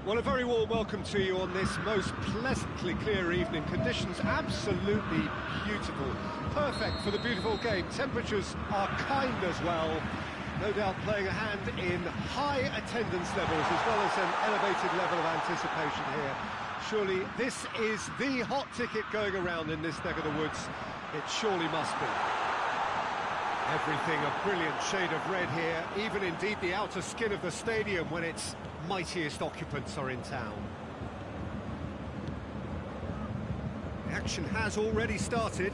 Well, a very warm welcome to you on this most pleasantly clear evening. Conditions absolutely beautiful. Perfect for the beautiful game. Temperatures are kind as well. No doubt playing a hand in high attendance levels as well as an elevated level of anticipation here. Surely this is the hot ticket going around in this neck of the woods. It surely must be. Everything a brilliant shade of red here, even indeed the outer skin of the stadium when its mightiest occupants are in town. The action has already started.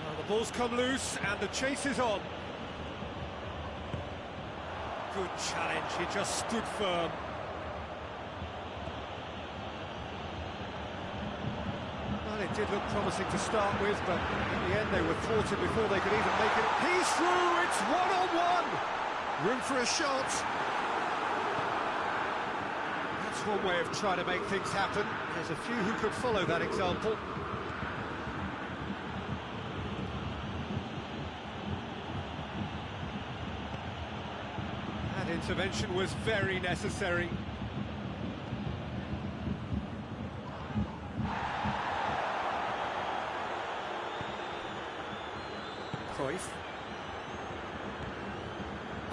Well, the ball's come loose and the chase is on. Good challenge, he just stood firm. Well, it did look promising to start with, but in the end they were thwarted before they could even make it. He's through, it's one-on-one! Room for a shot. That's one way of trying to make things happen. There's a few who could follow that example. Intervention was very necessary.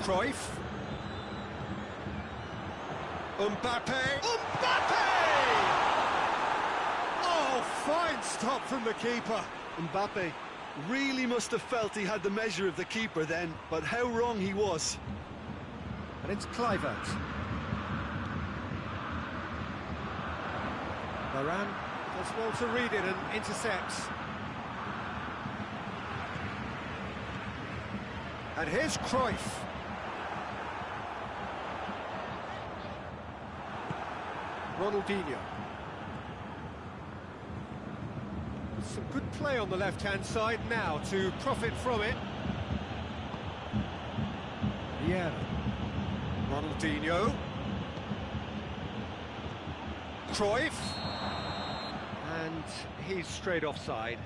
Cruyff. Mbappe! Oh, fine stop from the keeper. Mbappe really must have felt he had the measure of the keeper then, but how wrong he was. And it's Kluivert. Varane does well to read it and intercepts. And here's Cruyff. Ronaldinho. Some good play on the left-hand side now to profit from it. Yeah. Ronaldinho. Cruyff. And he's straight offside.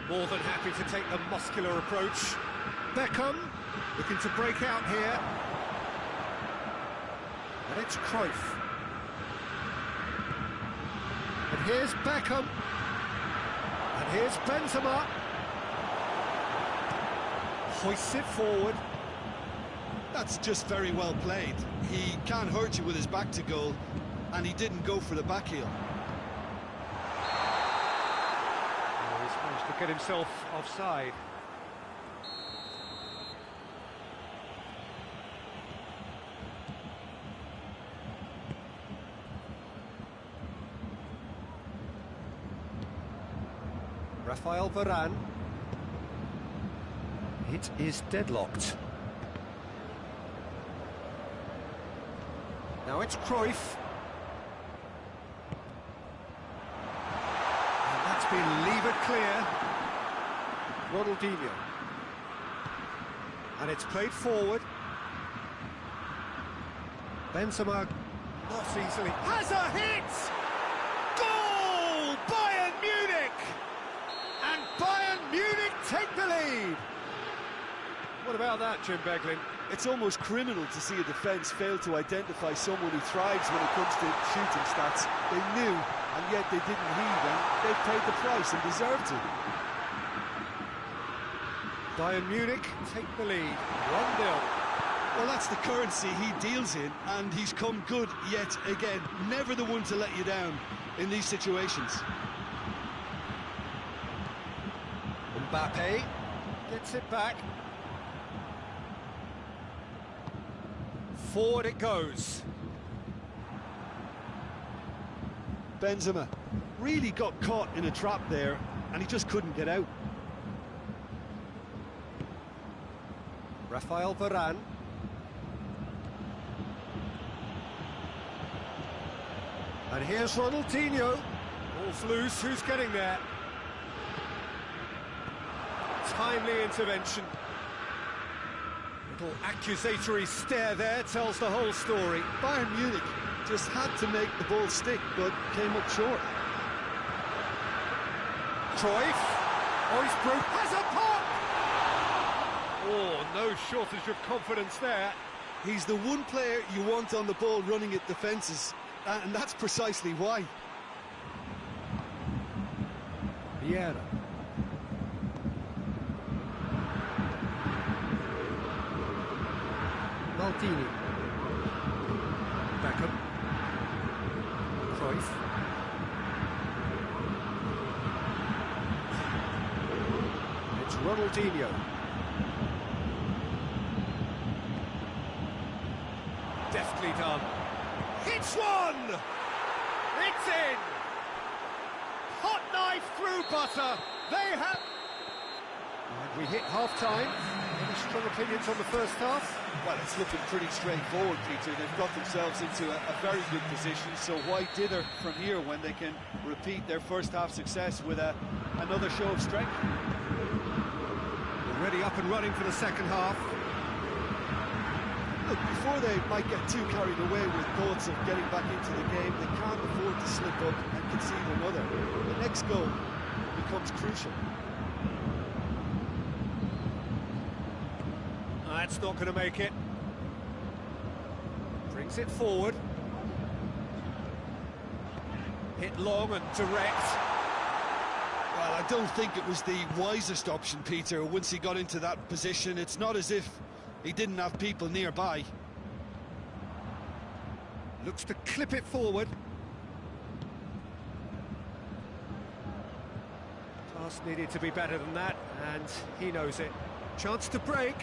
More than happy to take the muscular approach. Beckham looking to break out here. And it's Cruyff. And here's Beckham. And here's Benzema. Hoists it forward. That's just very well played. He can't hurt you with his back to goal, and he didn't go for the back heel. Oh, he's managed to get himself offside. Rafael Varane. It is deadlocked. Now it's Cruyff. And that's been levered clear. Ronaldinho. And it's played forward. Benzema, not easily, has a hit! Goal! Bayern Munich! And Bayern Munich take the lead! What about that, Jim Beglin? It's almost criminal to see a defence fail to identify someone who thrives when it comes to shooting stats. They knew, and yet they didn't heed, and they've paid the price and deserved to. Bayern Munich take the lead, 1-0. Well, that's the currency he deals in, and he's come good yet again. Never the one to let you down in these situations. Mbappe gets it back. Forward it goes. Benzema really got caught in a trap there, and he just couldn't get out. Rafael Varane. And here's Ronaldinho. Ball's loose, who's getting there? Timely intervention. Little accusatory stare there tells the whole story. Bayern Munich just had to make the ball stick, but came up short. Cruyff. Oh, he's broke. Has a pop! Oh, no shortage of confidence there. He's the one player you want on the ball running at defences, and that's precisely why. Vieira. Maldini. Beckham. Cruyff. It's Ronaldinho. Deftly done. Hits one! It's in! Hot knife through butter. They have... And we hit half-time. Any strong opinions on the first half? Well, it's looking pretty straightforward, Peter. They've got themselves into a very good position, so why dither from here when they can repeat their first half success with another show of strength? Already up and running for the second half. Look, before they might get too carried away with thoughts of getting back into the game, they can't afford to slip up and concede another. The next goal becomes crucial. That's not going to make it. Brings it forward. Hit long and direct. Well, I don't think it was the wisest option, Peter. Once he got into that position, it's not as if he didn't have people nearby. Looks to clip it forward. Pass needed to be better than that, and he knows it. Chance to break.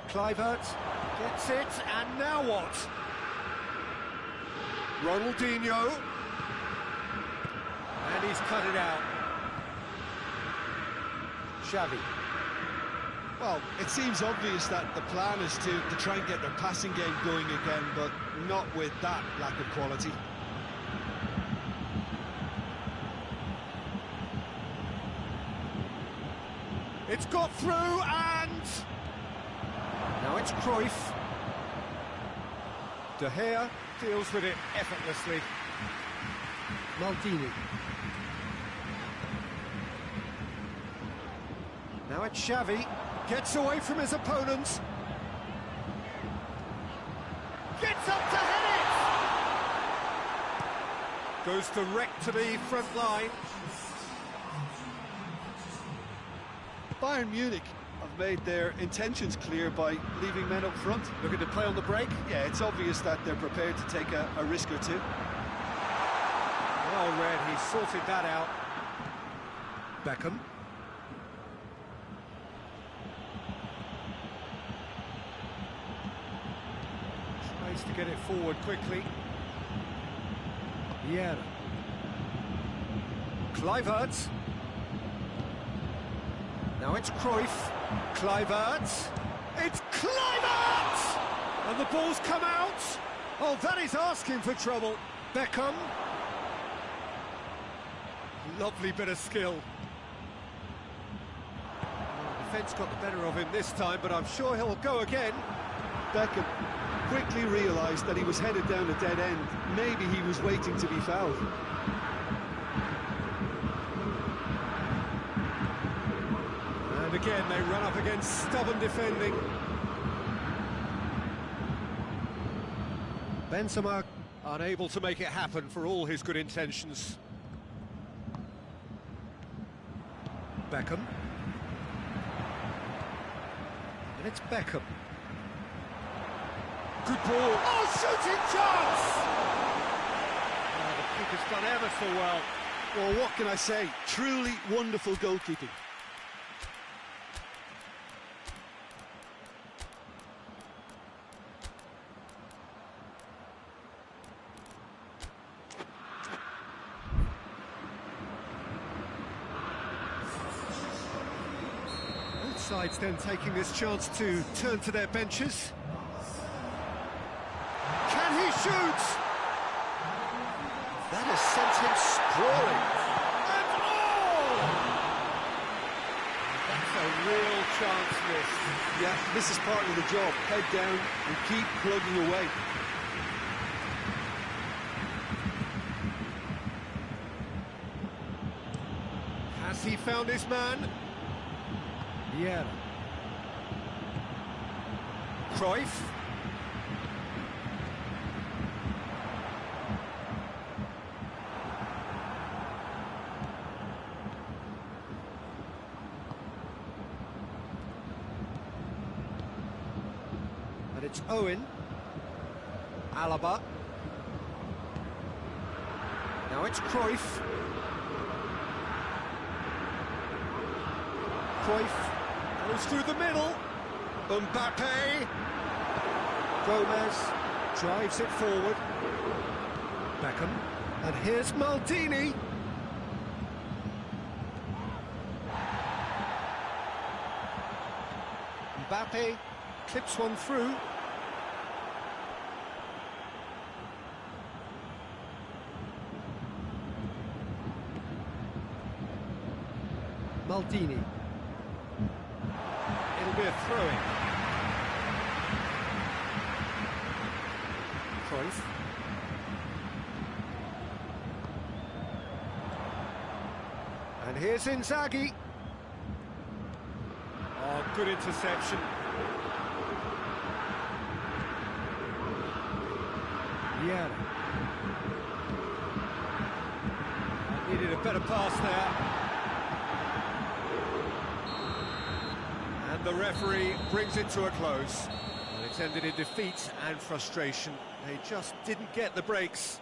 Kluivert gets it, and now what? Ronaldinho. And he's cut it out. Xavi. Well, it seems obvious that the plan is to try and get their passing game going again, but not with that lack of quality. It's got through, and... now it's Cruyff. De Gea deals with it effortlessly. Maldini. Now it's Xavi. Gets away from his opponents. Gets up to head it! Goes direct to the front line. Bayern Munich have made their intentions clear by leaving men up front. Looking to play on the break. Yeah, it's obvious that they're prepared to take a risk or two. Well read, he sorted that out. Beckham. Tries to get it forward quickly. Vieira. Kluivert. Now it's Cruyff. Kluivert. It's Kluivert! And the ball's come out. Oh, that is asking for trouble. Beckham. Lovely bit of skill. Well, defence got the better of him this time, but I'm sure he'll go again. Beckham quickly realised that he was headed down a dead end. Maybe he was waiting to be fouled. And again, they run up against stubborn defending. Benzema unable to make it happen for all his good intentions. Beckham. And it's Beckham. Good ball. Oh, shooting chance! Oh, the keeper's done ever so well. Well, what can I say? Truly wonderful goalkeeping. Both sides then taking this chance to turn to their benches. Can he shoot? That has sent him sprawling. And oh! That's a real chance missed. Yeah, this is part of the job. Head down and keep plugging away. Has he found his man? Yeah. Cruyff. And it's Owen. Alaba. Now it's Cruyff. Cruyff goes through the middle. Mbappe. Gomez drives it forward. Beckham. And here's Maldini. Mbappe clips one through. Maldini. It'll be a throw-in. Cruyff. And here's Inzaghi. Oh, good interception. Yeah. Needed a better pass there. And the referee brings it to a close. And it's ended in defeat and frustration. They just didn't get the breaks.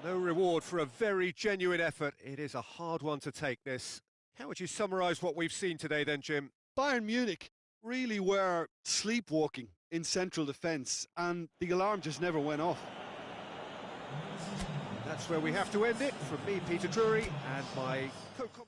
No reward for a very genuine effort. It is a hard one to take, this. How would you summarise what we've seen today then, Jim? Bayern Munich really were sleepwalking in central defence, and the alarm just never went off. That's where we have to end it. From me, Peter Drury, and my co-commentator.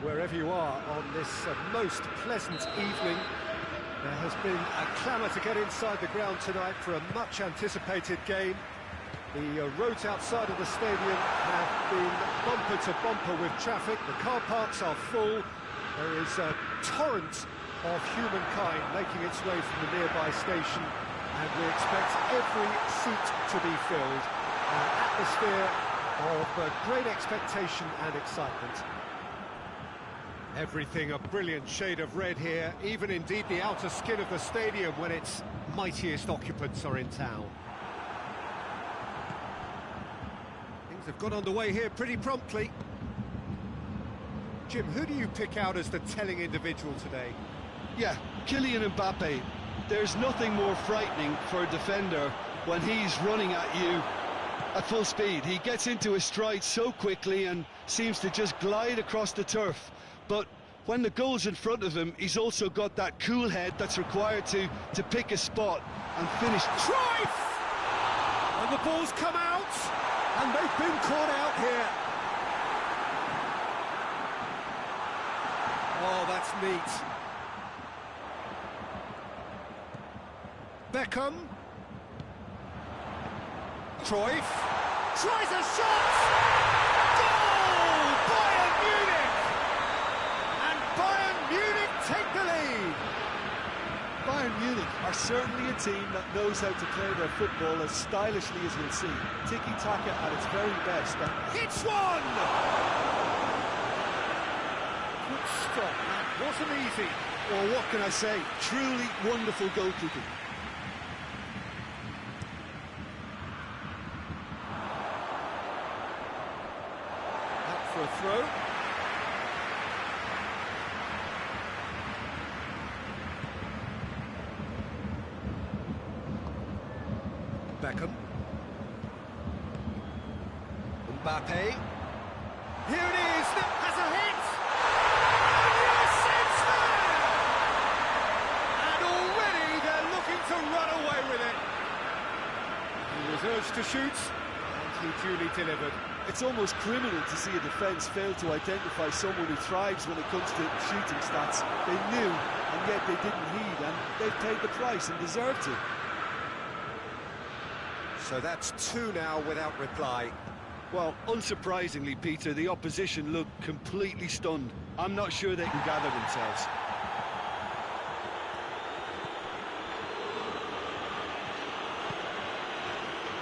Wherever you are on this most pleasant evening, there has been a clamour to get inside the ground tonight for a much-anticipated game. The roads outside of the stadium have been bumper to bumper with traffic. The car parks are full. There is a torrent of humankind making its way from the nearby station, and we expect every seat to be filled. An atmosphere of great expectation and excitement. Everything a brilliant shade of red here, even indeed the outer skin of the stadium when its mightiest occupants are in town. Things have got underway here pretty promptly. Jim, who do you pick out as the telling individual today? Yeah, Kylian Mbappe. There's nothing more frightening for a defender when he's running at you at full speed. He gets into his stride so quickly and seems to just glide across the turf. But when the goal's in front of him, he's also got that cool head that's required to pick a spot and finish. Cruyff! And the ball's come out, and they've been caught out here. Oh, that's neat. Beckham. Cruyff. Tries a shot! Goal! Bayern Munich! And Bayern Munich take the lead! Bayern Munich are certainly a team that knows how to play their football as stylishly as we'll see. Tiki-taka at its very best. Hits one! Good stop, that wasn't easy. Well, what can I say? Truly wonderful goalkeeping. Up for a throw. Beckham. Mbappe. Here it is, has a hit! And yes, it's there! And already they're looking to run away with it. He was urged to shoot, and he duly delivered. It's almost criminal to see a defence fail to identify someone who thrives when it comes to shooting stats. They knew, and yet they didn't heed, and they've paid the price and deserved to. So that's two now without reply. Well, unsurprisingly, Peter, the opposition look completely stunned. I'm not sure they can gather themselves.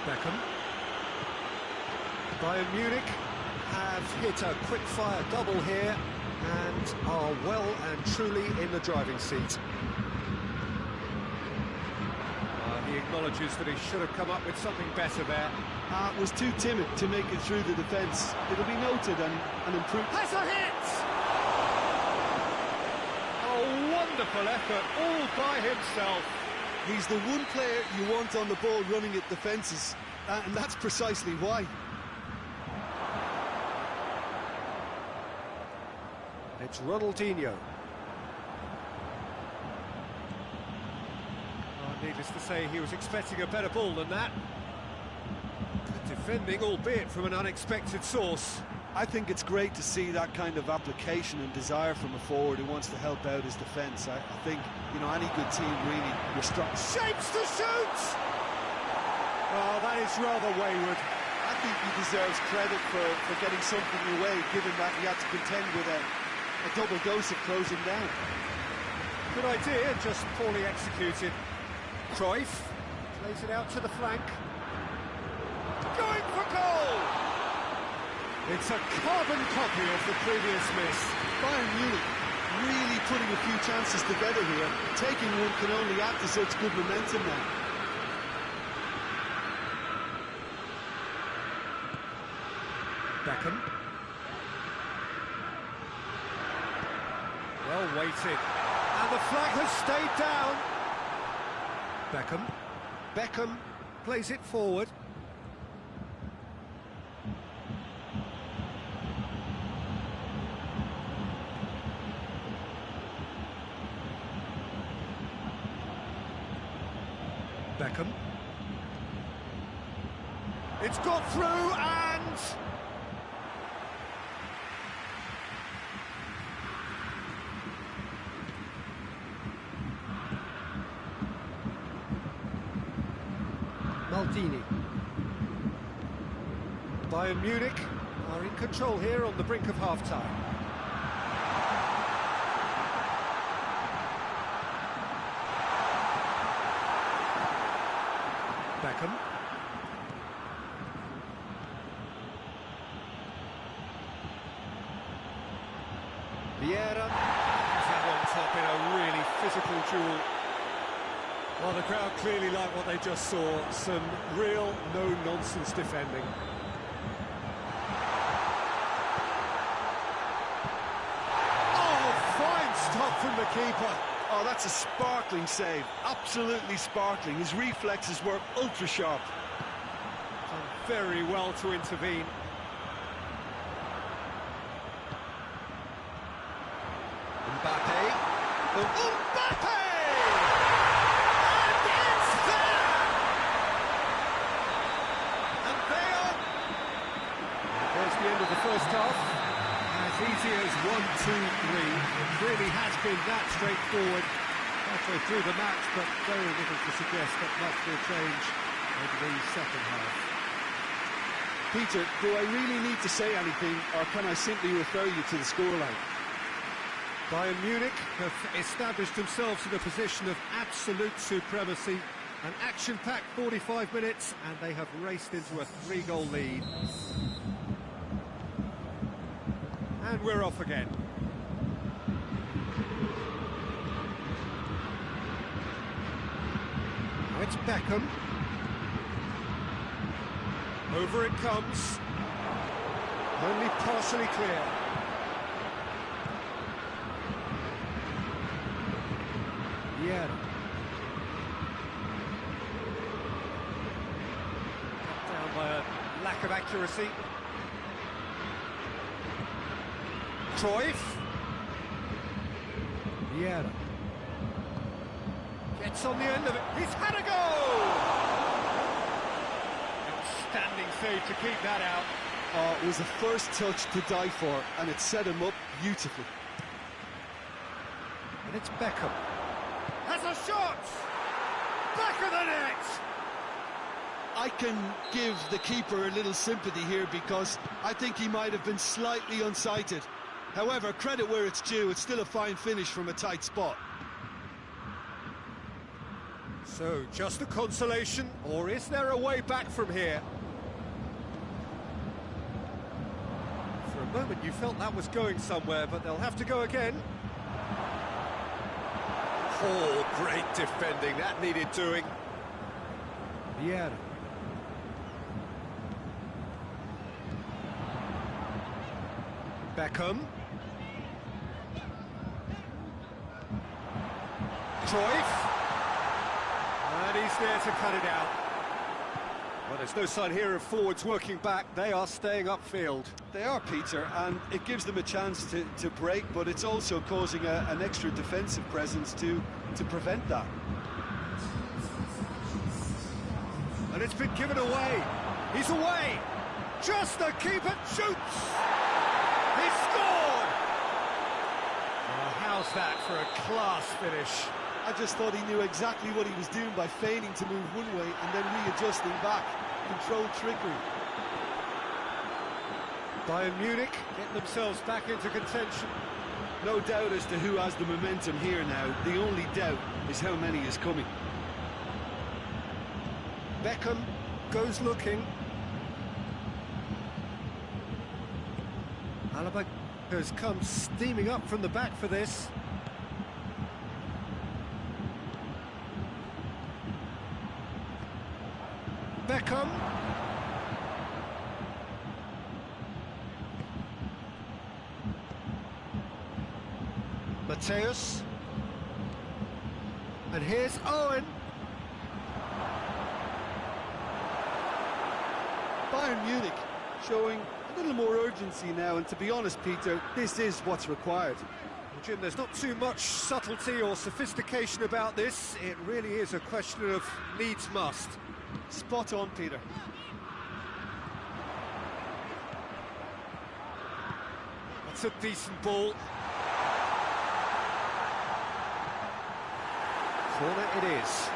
Beckham. Bayern Munich have hit a quick-fire double here and are well and truly in the driving seat. He acknowledges that he should have come up with something better there. Was too timid to make it through the defence. It'll be noted and improved. Has a hit! A wonderful effort, all by himself. He's the one player you want on the ball running at defences, and that's precisely why. It's Ronaldinho. Needless to say, he was expecting a better ball than that. Good defending, albeit from an unexpected source. I think it's great to see that kind of application and desire from a forward who wants to help out his defence. I think, you know, any good team really restricts. Shapes to shoot! Well, that is rather wayward. I think he deserves credit for getting something away, given that he had to contend with a double dose of closing down. Good idea, just poorly executed. Cruyff plays it out to the flank. Going for goal! It's a carbon copy of the previous miss. Bayern Munich really putting a few chances together here. Taking one can only add to such good momentum now. Beckham. Well weighted. And the flag has stayed down. Beckham. Beckham plays it forward. Beckham. It's got through and... Maldini. Bayern Munich are in control here on the brink of half-time. Beckham. Vieira is out on top in a really physical duel. Well, the crowd clearly like what they just saw. Some real no-nonsense defending. Oh, fine stop from the keeper. Oh, that's a sparkling save. Absolutely sparkling. His reflexes were ultra-sharp. Done very well to intervene. Mbappe. Mbappe! The first half, as easy as 1, 2, 3. It really has been that straightforward halfway through the match, but very little to suggest that much will change over the second half. Peter, do I really need to say anything, or can I simply refer you to the scoreline? Bayern Munich have established themselves in a position of absolute supremacy. An action-packed 45 minutes, and they have raced into a 3-goal lead. And we're off again. Now it's Beckham. Over it comes. Only partially clear. Yeah. Down by a lack of accuracy. Cruyff. Yeah. Gets on the end of it. He's had a goal! Outstanding save to keep that out. Oh, it was the first touch to die for, and it set him up beautifully. And it's Beckham. Has a shot! Back of the net! I can give the keeper a little sympathy here because I think he might have been slightly unsighted. However, credit where it's due, it's still a fine finish from a tight spot. So, just a consolation, or is there a way back from here? For a moment you felt that was going somewhere, but they'll have to go again. Oh, great defending, that needed doing. Yeah. Beckham. Cruyff. And he's there to cut it out. Well, there's no sign here of forwards working back. They are staying upfield. They are, Peter, and it gives them a chance to break, but it's also causing an extra defensive presence to prevent that. And it's been given away. He's away. Just the keeper shoots. He scored. Oh, how's that for a class finish? I just thought he knew exactly what he was doing by feigning to move one way and then readjusting back. Controlled trickery. Bayern Munich getting themselves back into contention. No doubt as to who has the momentum here now. The only doubt is how many is coming. Beckham goes looking. Alaba has come steaming up from the back for this. Beckham. Mateus. And here's Owen. Bayern Munich showing a little more urgency now, and to be honest, Peter, this is what's required. Well, Jim, there's not too much subtlety or sophistication about this. It really is a question of needs must. Spot on, Peter. That's a decent ball. Corner it is.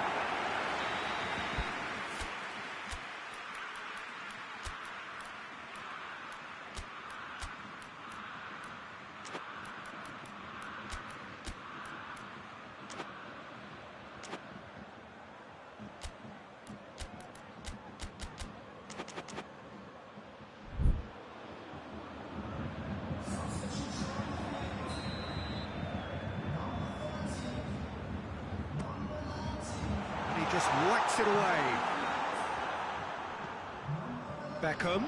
Just whacks it away. Beckham.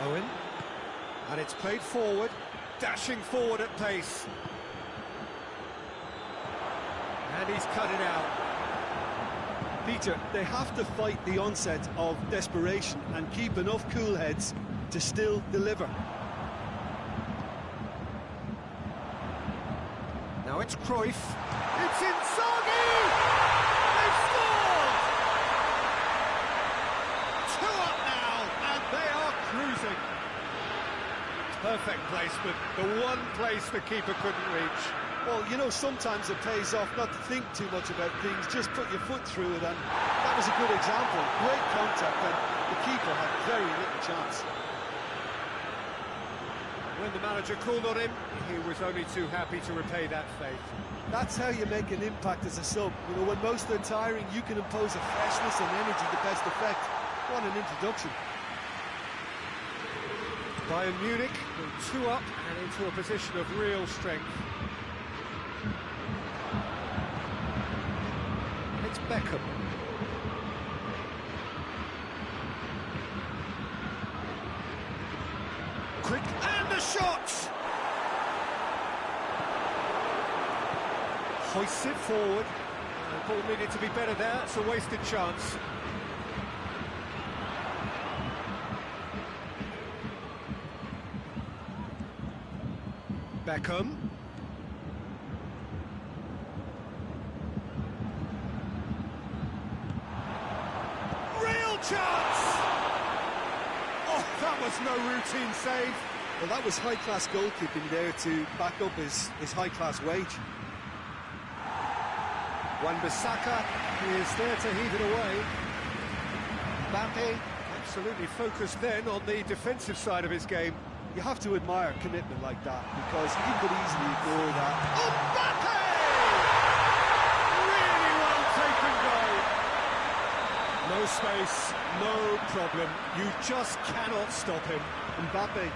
Owen. And it's played forward, dashing forward at pace. And he's cut it out. Peter, they have to fight the onset of desperation and keep enough cool heads to still deliver. Now it's Cruyff. It's Inzaghi! They've scored! 2 up now, and they are cruising. Perfect placement, the one place the keeper couldn't reach. Well, you know, sometimes it pays off not to think too much about things, just put your foot through it, and that was a good example. Great contact, and the keeper had very little chance. When the manager called on him, he was only too happy to repay that faith. That's how you make an impact as a sub. You know, when most are tiring, you can impose a freshness and energy to best effect. What an introduction. Bayern Munich go 2 up and into a position of real strength. It's Beckham. Quick, and the shot! Hoists it forward. The ball needed to be better there, it's a wasted chance. Beckham. Real chance! Oh, that was no routine save. Well, that was high-class goalkeeping there to back up his high-class wage. Wan-Bissaka is there to heave it away. Mbappe absolutely focused then on the defensive side of his game. You have to admire commitment like that, because he could easily ignore that. Mbappe! Really well taken goal. No space, no problem. You just cannot stop him. Mbappe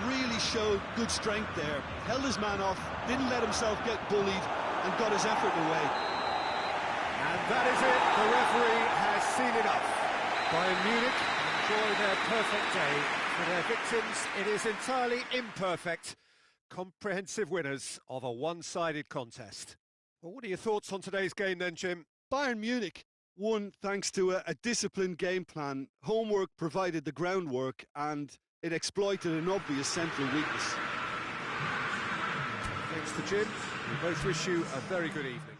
really showed good strength there. Held his man off, didn't let himself get bullied, and got his effort away. And that is it. The referee has seen enough. Bayern Munich enjoy their perfect day. For their victims, it is entirely imperfect. Comprehensive winners of a one-sided contest. Well, what are your thoughts on today's game then, Jim? Bayern Munich won thanks to a disciplined game plan. Homework provided the groundwork, and it exploited an obvious central weakness. Thanks to Jim. We both wish you a very good evening.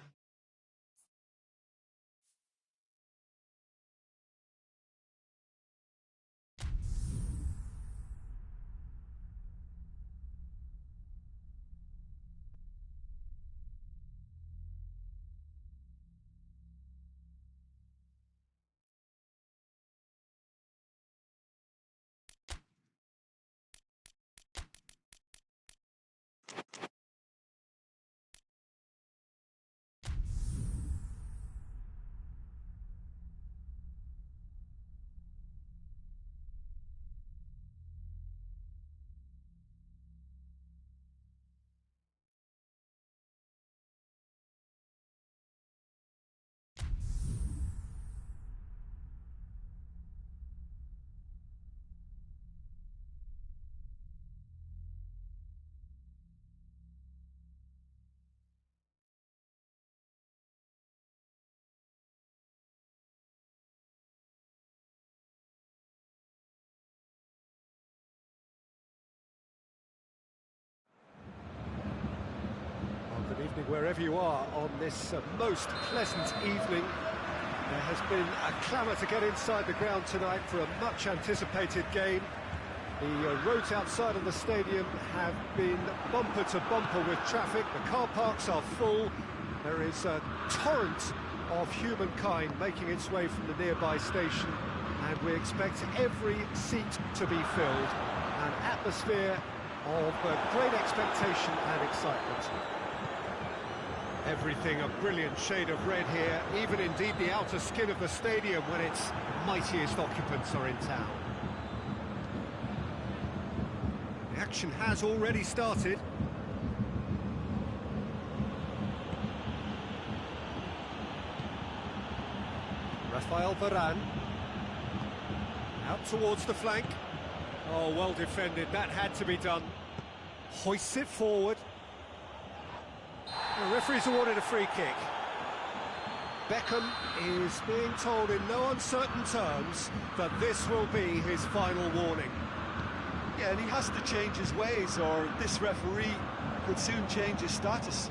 Good evening wherever you are on this most pleasant evening. There has been a clamour to get inside the ground tonight for a much anticipated game. The roads outside of the stadium have been bumper to bumper with traffic. The car parks are full. There is a torrent of humankind making its way from the nearby station, and we expect every seat to be filled. An atmosphere of great expectation and excitement. Everything a brilliant shade of red here, even indeed the outer skin of the stadium when its mightiest occupants are in town. The action has already started. Rafael Varane. Out towards the flank. Oh, well defended, that had to be done. Hoists it forward. The referee's awarded a free kick. Beckham is being told in no uncertain terms that this will be his final warning. Yeah, and he has to change his ways, or this referee could soon change his status.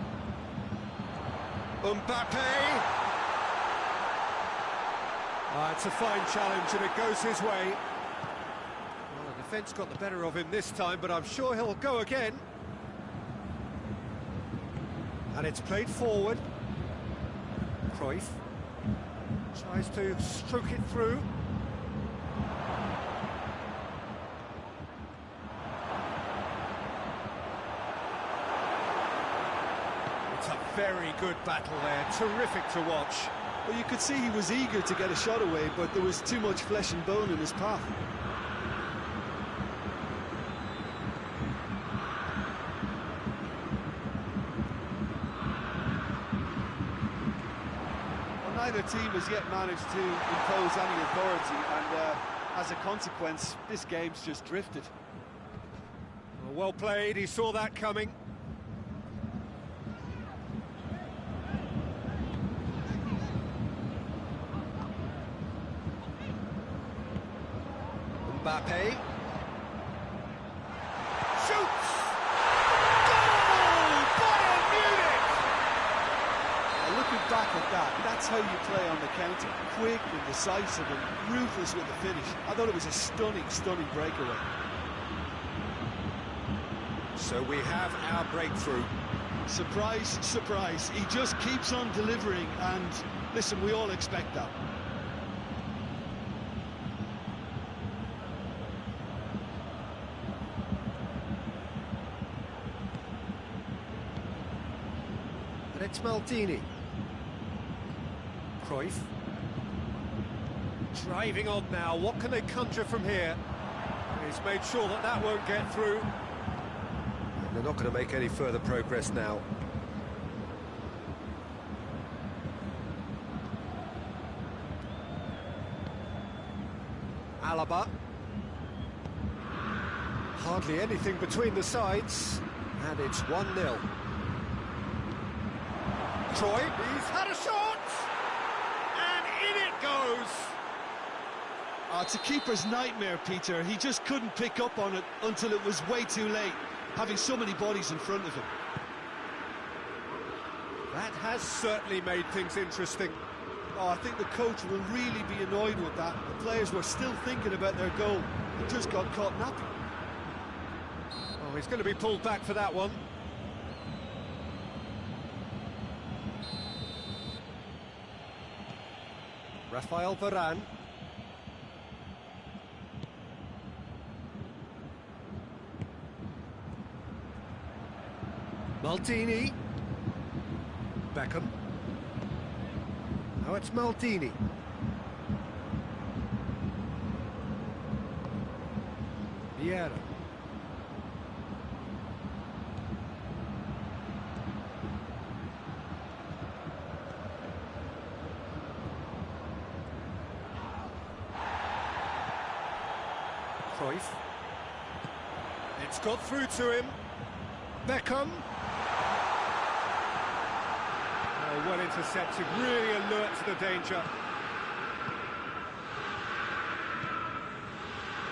Mbappe! It's a fine challenge and it goes his way. Well, the defence got the better of him this time, but I'm sure he'll go again. And it's played forward. Cruyff tries to stroke it through. good battle there, terrific to watch. Well, you could see he was eager to get a shot away, but there was too much flesh and bone in his path. Well, neither team has yet managed to impose any authority, and as a consequence, this game's just drifted. Well played, he saw that coming. Mbappe shoots! Goal! Bayern Munich! Now, looking back at that, that's how you play on the counter. Quick and decisive and ruthless with the finish. I thought it was a stunning, stunning breakaway. So we have our breakthrough. Surprise, surprise. He just keeps on delivering, and listen, we all expect that. And it's Maldini. Cruyff. Driving on now, what can they conjure from here? He's made sure that that won't get through. They're not going to make any further progress now. Alaba. Hardly anything between the sides, and it's 1-0. Troy, he's had a shot, and in it goes. It's a keeper's nightmare, Peter. He just couldn't pick up on it until it was way too late, having so many bodies in front of him. That has certainly made things interesting. Oh, I think the coach will really be annoyed with that. The players were still thinking about their goal. It just got caught napping. Oh, he's going to be pulled back for that one. Rafael Varane. Maldini. Beckham. Now it's Maldini. Vieira. Cruyff. It's got through to him. Beckham. Oh, well intercepted, really alert to the danger.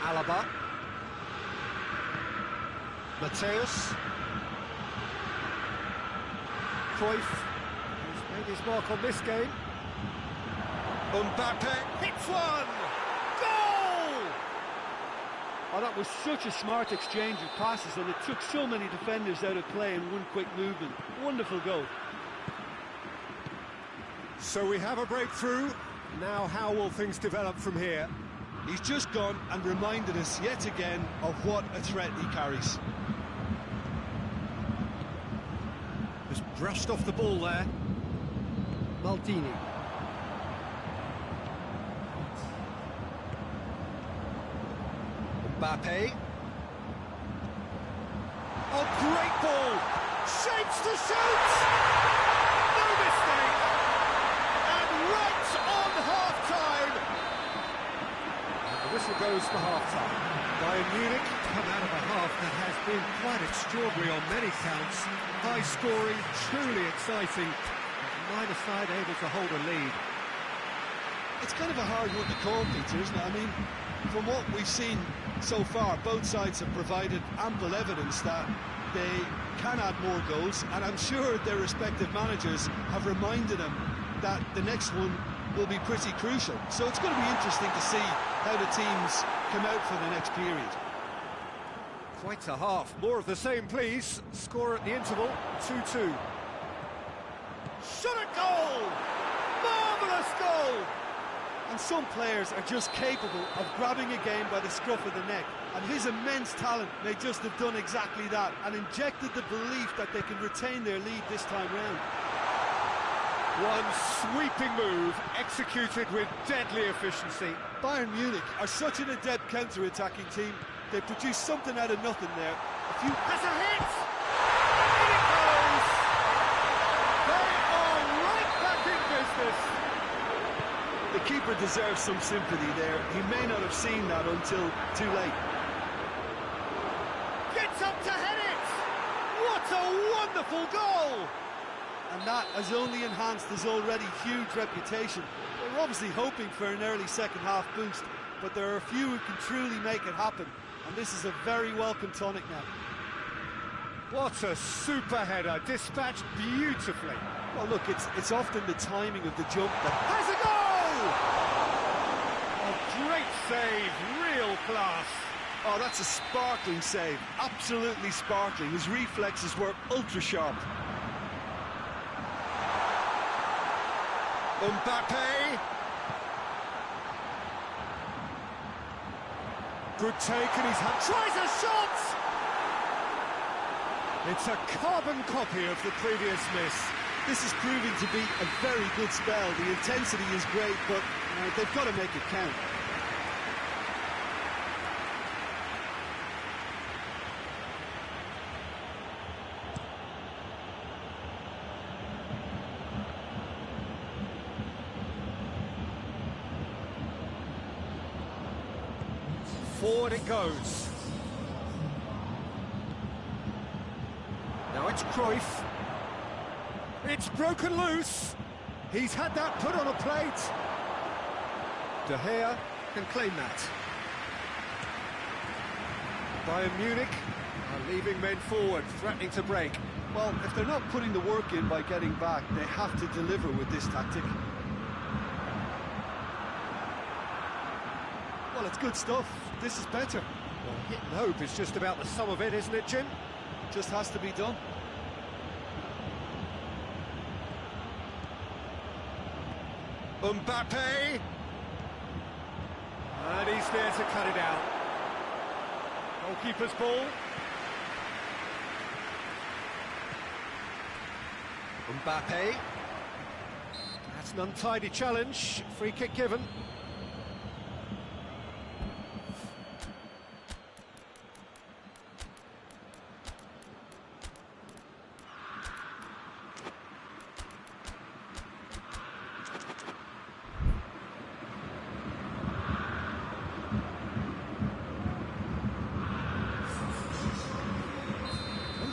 Alaba. Mateus. Cruyff. He's made his mark on this game. Mbappe hits one! Goal! Oh, that was such a smart exchange of passes, and it took so many defenders out of play in one quick movement. Wonderful goal. So we have a breakthrough. Now how will things develop from here? He's just gone and reminded us yet again of what a threat he carries. Just brushed off the ball there. Maldini. Mbappe. Oh, great ball! Shapes to shoot! No mistake! And right on half-time! And the whistle goes for half-time. Bayern Munich come out of a half that has been quite extraordinary on many counts. High scoring, truly exciting. Neither side able to hold a lead. It's kind of a hard one to call, Peter, isn't it? I mean, from what we've seen so far, both sides have provided ample evidence that they can add more goals, and I'm sure their respective managers have reminded them that the next one will be pretty crucial. So it's going to be interesting to see how the teams come out for the next period. Quite a half. More of the same, please. Score at the interval, 2-2. Shot at goal! Marvellous goal! And some players are just capable of grabbing a game by the scruff of the neck, and his immense talent may just have done exactly that and injected the belief that they can retain their lead this time round. One sweeping move, executed with deadly efficiency. Bayern Munich are such an adept counter-attacking team. They produce something out of nothing there. Has a hit! In it goes! They are right back in business. The keeper deserves some sympathy there. He may not have seen that until too late. Gets up to head it! What a wonderful goal! And that has only enhanced his already huge reputation. They're obviously hoping for an early second-half boost, but there are a few who can truly make it happen, and this is a very welcome tonic now. What a super header, dispatched beautifully. Well, look, it's often the timing of the jump that... Has a goal! A great save, real class. Oh, that's a sparkling save, absolutely sparkling. His reflexes were ultra-sharp. Mbappe. Good take, and he's tries a shot! It's a carbon copy of the previous miss. This is proving to be a very good spell. The intensity is great, but they've got to make it count. Forward it goes. Now it's Cruyff. It's broken loose. He's had that put on a plate. De Gea can claim that. Bayern Munich are leaving men forward, threatening to break. Well, if they're not putting the work in by getting back, they have to deliver with this tactic. Well, it's good stuff. This is better. Well, hit and hope is just about the sum of it, isn't it, Jim? Just has to be done. Mbappe. And he's there to cut it out. Goalkeeper's ball. Mbappe. That's an untidy challenge. Free kick given.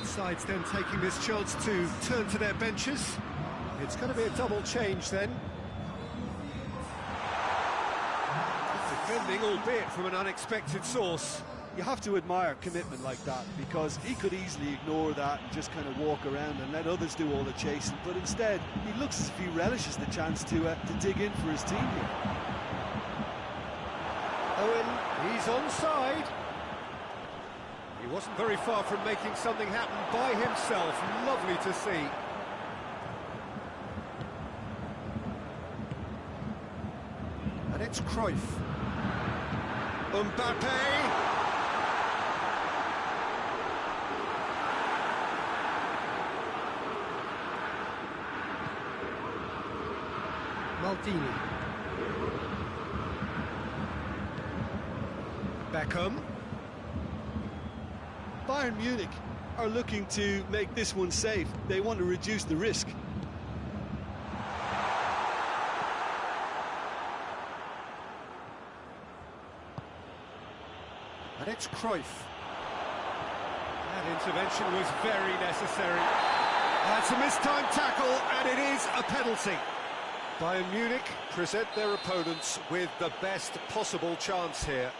Sides then taking this chance to turn to their benches. It's going to be a double change then. Defending, albeit from an unexpected source. You have to admire commitment like that, because he could easily ignore that and just kind of walk around and let others do all the chasing, but instead he looks as if he relishes the chance to dig in for his team here. Owen, he's onside. He wasn't very far from making something happen by himself. Lovely to see. And it's Cruyff. Mbappe. Maldini. Beckham. Bayern Munich are looking to make this one safe. They want to reduce the risk. And it's Cruyff. That intervention was very necessary. That's a mistimed tackle, and it is a penalty. Bayern Munich present their opponents with the best possible chance here.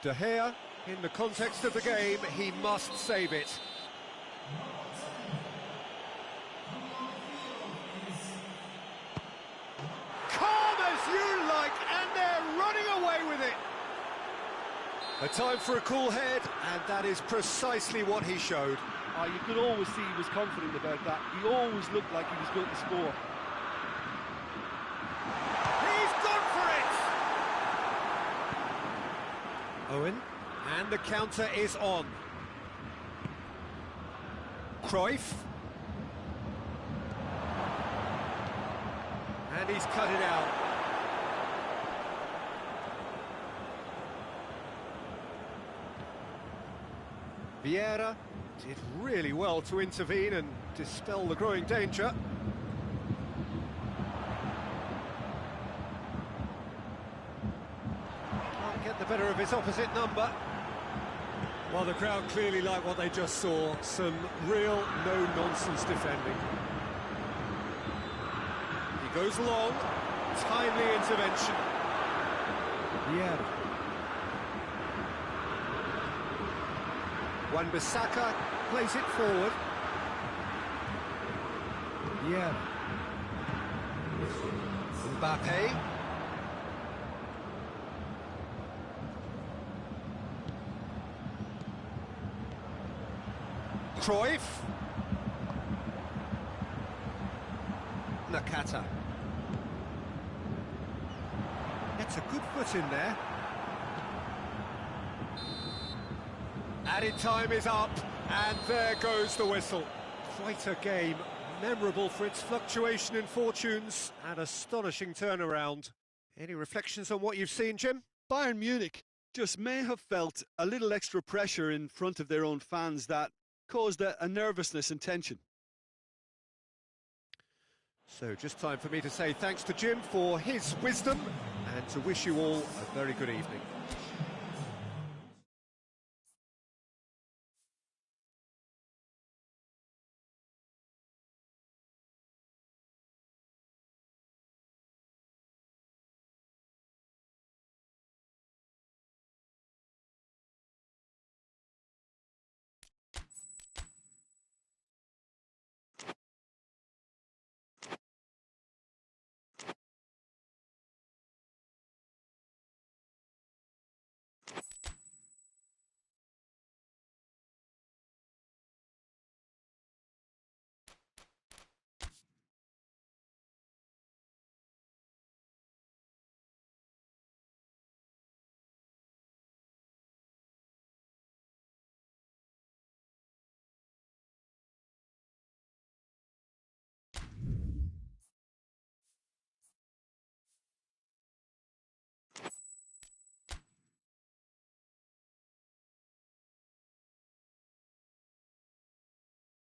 De Gea, in the context of the game, he must save it. Calm as you like, and they're running away with it. A time for a cool head, and that is precisely what he showed. You could always see he was confident about that. He always looked like he was going to score. He's gone for it! Owen, and the counter is on. Cruyff. And he's cut it out. Vieira did really well to intervene and dispel the growing danger. Can't get the better of his opposite number. Well, the crowd clearly like what they just saw. Some real no-nonsense defending. He goes long, timely intervention. Vieira. Wan-Bissaka plays it forward. Yeah. Mbappe. Cruyff. Nakata. Gets a good foot in there. Added time is up, and there goes the whistle. Quite a game, memorable for its fluctuation in fortunes and astonishing turnaround. Any reflections on what you've seen, Jim? Bayern Munich just may have felt a little extra pressure in front of their own fans that caused a nervousness and tension. So just time for me to say thanks to Jim for his wisdom and to wish you all a very good evening.